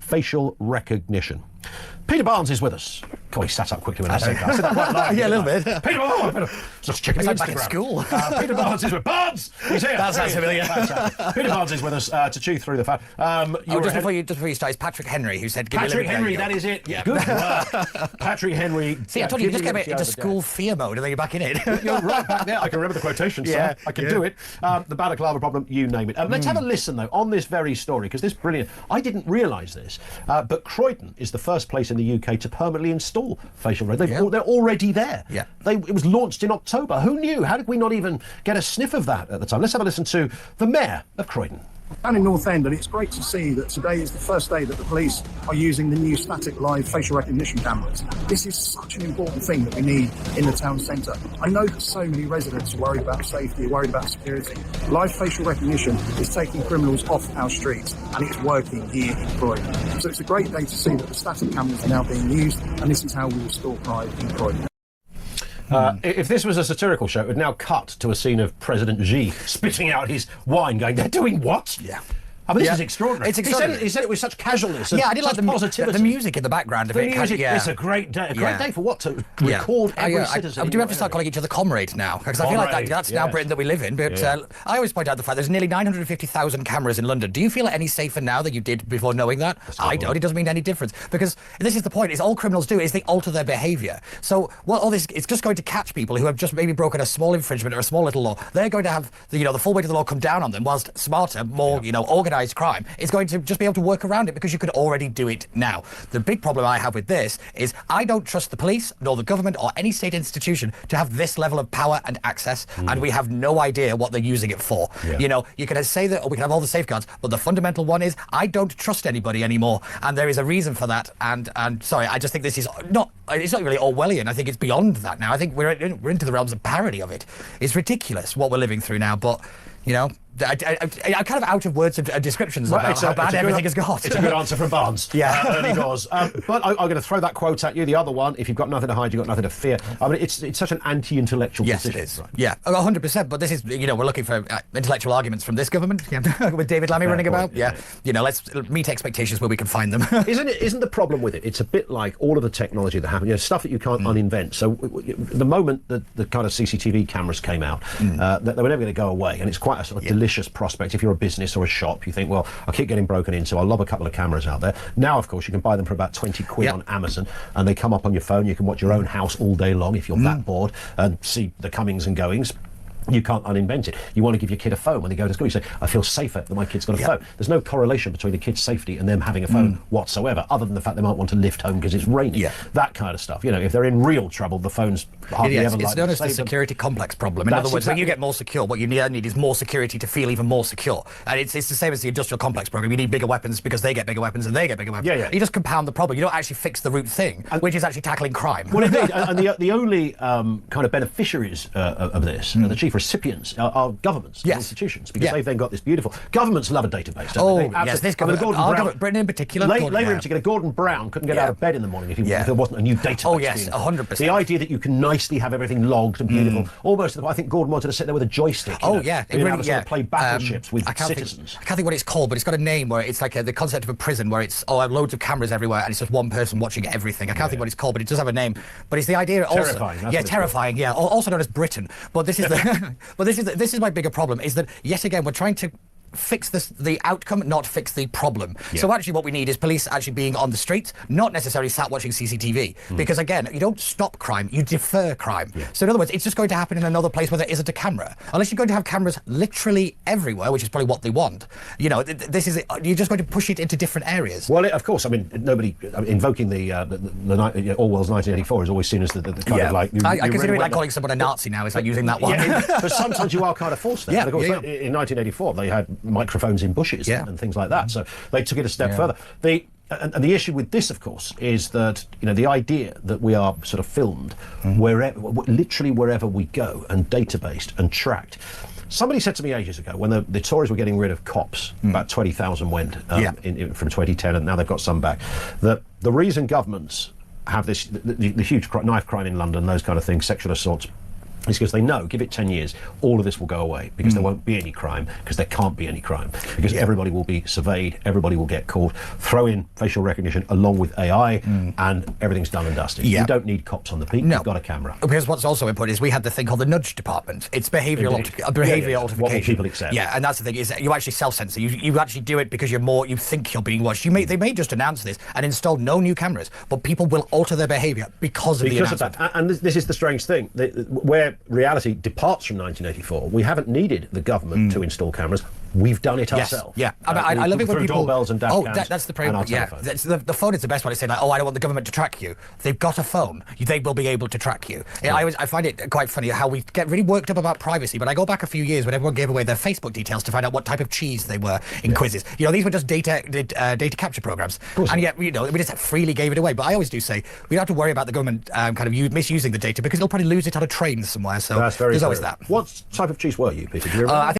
facial recognition. Peter Barnes is with us. God, he sat up quickly when I said that. I said that quite loud. Yeah, a little bit. Peter Barnes! Just checking It's the like back at Instagram. school. Peter Barnes is with Barnes! He's here. That sounds familiar. Peter Barnes is with us to chew through the fat. Just before you start, it's Patrick Henry who said... Patrick Henry, that is it. Yeah. Good work. Patrick Henry. See, I told you, you just came into school fear mode and then you're back in it. You're right back there. I can remember the quotation, Yeah, I can do it. The balaclava problem, you name it. Let's have a listen, though, on this very story, because this is brilliant. I didn't realise this, but Croydon is the first place in the UK to permanently install facial recognition. They're already there. Yeah. It was launched in October. Who knew? How did we not even get a sniff of that at the time? Let's have a listen to the Mayor of Croydon. Down in North End, and it's great to see that today is the first day that the police are using the new static live facial recognition cameras. This is such an important thing that we need in the town centre. I know that so many residents are worried about safety, worried about security. Live facial recognition is taking criminals off our streets, and it's working here in Croydon. So it's a great day to see that the static cameras are now being used, and this is how we restore pride in Croydon. If this was a satirical show, it would now cut to a scene of President Xi spitting out his wine, going, "They're doing what?" Yeah. I mean, this is extraordinary. It's extraordinary. He said it with such casualness. And I did like positivity. the music in the background of the it. Music, it's a great day. A great day for what? To record every citizen. Do we have to start calling each other comrade now? Because I feel like that's now Britain that we live in. But I always point out the fact there's nearly 950,000 cameras in London. Do you feel any safer now than you did before knowing that? I don't. It doesn't mean any difference. Because this is the point, is all criminals do is they alter their behaviour. So all this, it's just going to catch people who have just maybe broken a small infringement or a small little law. They're going to have the full weight of the law come down on them, whilst smarter, more organised crime is going to just be able to work around it because you could already do it now. The big problem I have with this is I don't trust the police, nor the government, or any state institution to have this level of power and access, and we have no idea what they're using it for. Yeah. You can say that, or we can have all the safeguards, but the fundamental one is I don't trust anybody anymore, and there is a reason for that. And sorry, I just think this is it's not really Orwellian. I think it's beyond that now. I think we're into the realms of parody of it. It's ridiculous what we're living through now, but I'm kind of out of words of descriptions about how bad everything has got. It's a good answer from Barnes. Early doors. But I'm going to throw that quote at you. The other one, if you've got nothing to hide, you've got nothing to fear. I mean, it's such an anti-intellectual position. Yes, it is. Right. Yeah, 100%. But this is, we're looking for intellectual arguments from this government, with David Lammy running about. Let's meet expectations where we can find them. Isn't the problem with it? It's a bit like all of the technology that happened, stuff that you can't uninvent. So the moment that the kind of CCTV cameras came out, they were never going to go away, and it's quite a sort of delicious prospect. If you're a business or a shop, you think, well, I keep getting broken into, I'll lob a couple of cameras out there. Now, of course, you can buy them for about 20 quid on Amazon, and they come up on your phone. You can watch your own house all day long if you're that bored and see the comings and goings. You can't uninvent it. You want to give your kid a phone when they go to school. You say, I feel safer that my kid's got a phone. There's no correlation between the kid's safety and them having a phone whatsoever, other than the fact they might want to lift home because it's raining. That kind of stuff. If they're in real trouble, the phone's hardly ever It's known as the security complex problem. In other words, when you get more secure, what you need is more security to feel even more secure. And it's the same as the industrial complex program. You need bigger weapons because they get bigger weapons and they get bigger weapons. You just compound the problem. You don't actually fix the root thing, which is actually tackling crime. Well, indeed. And the only kind of beneficiaries of this, the chief recipients, are governments and institutions, because they've then got this beautiful... Governments love a database, don't they? Yes, this government, Britain in particular. Labour in particular, Gordon Brown couldn't get out of bed in the morning if there wasn't a new database. Oh, yes, 100%. The idea that you can nicely have everything logged and beautiful, almost, I think Gordon wanted to sit there with a joystick. Play battleships with citizens. I can't think what it's called, but it's got a name where it's like the concept of a prison where it's loads of cameras everywhere and it's just one person watching everything. I can't think what it's called, but it does have a name. But it's the idea also... Terrifying. Terrifying, also known as Britain. But this is this is my bigger problem, is that yet again we're trying to fix the outcome, not fix the problem. So actually what we need is police actually being on the streets, not necessarily sat watching CCTV, because again, you don't stop crime, you defer crime. So in other words, it's just going to happen in another place where there isn't a camera. Unless you're going to have cameras literally everywhere, which is probably what they want. You're just going to push it into different areas. Well, of course, nobody invoking the Orwell's 1984 is always seen as the kind of like... I consider it like calling someone a Nazi now, is like using that one. But sometimes you are kind of forced there. Of course, in 1984, they had microphones in bushes and things like that. So they took it a step further. And the issue with this, of course, is that the idea that we are sort of filmed literally wherever we go and databased and tracked. Somebody said to me ages ago, when the Tories were getting rid of cops, about 20,000 went from 2010, and now they've got some back, that the reason governments have this the huge knife crime in London, those kind of things, sexual assaults, is because they know, give it 10 years, all of this will go away, because there won't be any crime, because there can't be any crime, because everybody will be surveyed, everybody will get caught. Throw in facial recognition along with AI, and everything's done and dusted. You don't need cops on the peak, you've got a camera. Because what's also important is we had the thing called the nudge department. It's behavioural altercation. What will people accept? Yeah, and that's the thing, is you actually self-censor. You actually do it because you think you're being watched. They may just announce this and install no new cameras, but people will alter their behaviour because of the announcement. That. And this is the strange thing, where reality departs from 1984. We haven't needed the government to install cameras. We've done it ourselves. Yeah, I love it when people... doorbells and dash cams. That's the problem. Yeah, the phone is the best one to say, like, I don't want the government to track you. They've got a phone. They will be able to track you. Yeah. I find it quite funny how we get really worked up about privacy, but I go back a few years when everyone gave away their Facebook details to find out what type of cheese they were in quizzes. These were just data capture programs. And yet, we just freely gave it away. But I always do say, we don't have to worry about the government misusing the data, because they'll probably lose it on a train somewhere. So there's always that. What type of cheese were you, Peter? Do you remember?